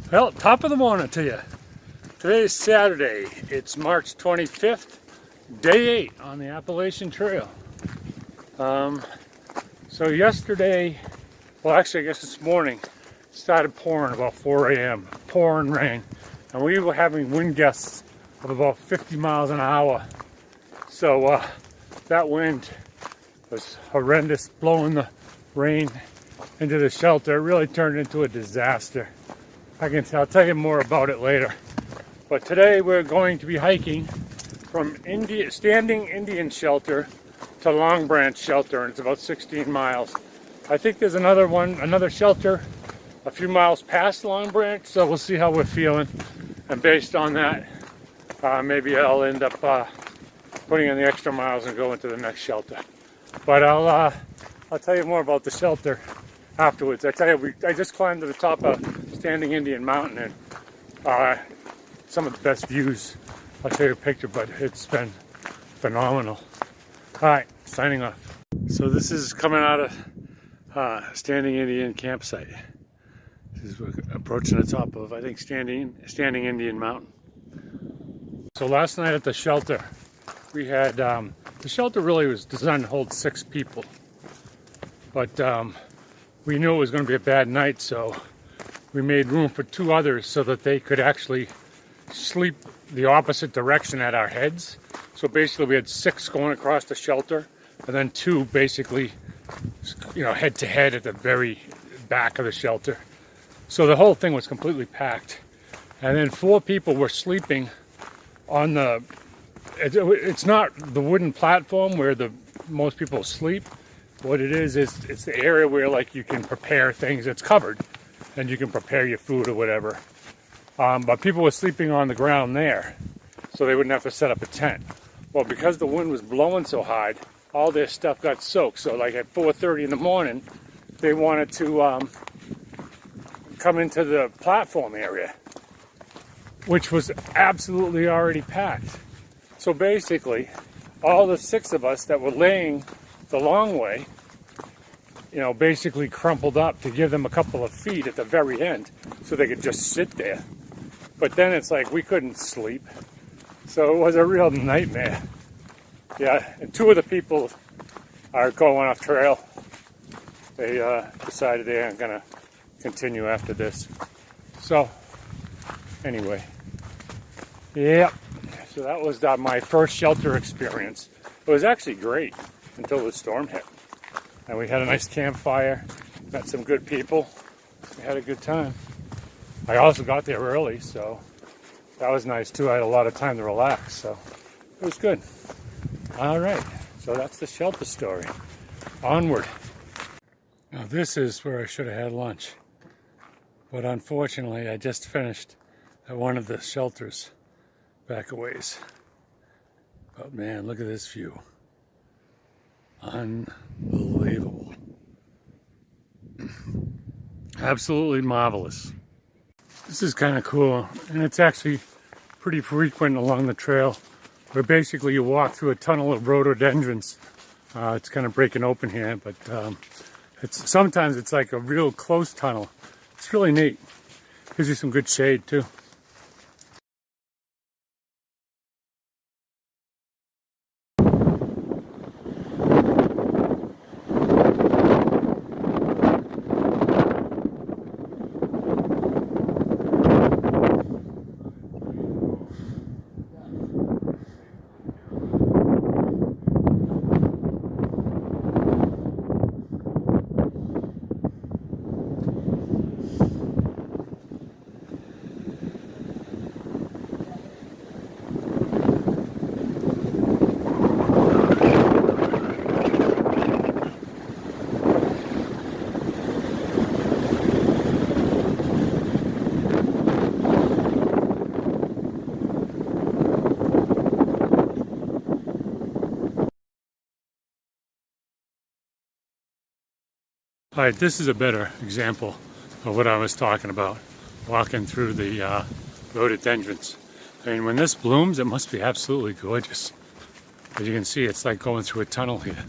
Well, top of the morning to you. Today is Saturday. It's March 25th, day 8 on the Appalachian Trail. So yesterday, well actually I guess this morning, it started pouring about 4 a.m. Pouring rain. And we were having wind gusts of about 50 miles an hour. So that wind was horrendous, blowing the rain into the shelter. It really turned into a disaster. I'll tell you more about it later. But today we're going to be hiking from Standing Indian Shelter to Long Branch Shelter, and it's about 16 miles. I think there's another shelter a few miles past Long Branch, so we'll see how we're feeling. And based on that, maybe I'll end up putting in the extra miles and going to the next shelter. But I'll tell you more about the shelter afterwards. I tell you, I just climbed to the top of Standing Indian Mountain, and some of the best views. I'll show you a picture, but it's been phenomenal. All right, signing off. So this is coming out of Standing Indian campsite. We're approaching the top of, I think, Standing Indian Mountain. So last night at the shelter, we had, the shelter really was designed to hold 6 people. But we knew it was going to be a bad night, so we made room for 2 others so that they could actually sleep the opposite direction at our heads. So basically we had 6 going across the shelter, and then 2 basically, head to head at the very back of the shelter. So the whole thing was completely packed. And then 4 people were sleeping on it's not the wooden platform where most people sleep. What it is it's the area where you can prepare things. It's covered and you can prepare your food or whatever. But people were sleeping on the ground there, so they wouldn't have to set up a tent. Well, because the wind was blowing so hard, all their stuff got soaked. So at 4:30 in the morning, they wanted to come into the platform area, which was absolutely already packed. So basically, all the 6 of us that were laying the long way, basically crumpled up to give them a couple of feet at the very end so they could just sit there. But then it's we couldn't sleep. So it was a real nightmare. Yeah, and 2 of the people are going off trail. They decided they aren't going to continue after this. So, anyway. Yep. So that was my first shelter experience. It was actually great until the storm hit. And we had a nice campfire, met some good people. We had a good time. I also got there early, so that was nice too. I had a lot of time to relax, so it was good. All right, so that's the shelter story. Onward. Now this is where I should have had lunch. But unfortunately, I just finished at one of the shelters back a ways. But man, look at this view. Unbelievable. Absolutely marvelous. This is kind of cool, and it's actually pretty frequent along the trail, where basically you walk through a tunnel of rhododendrons. It's kind of breaking open here, but sometimes it's like a real close tunnel. It's really neat. Gives you some good shade too. All right, this is a better example of what I was talking about, walking through the rhododendrons. I mean, when this blooms, it must be absolutely gorgeous. As you can see, it's like going through a tunnel here.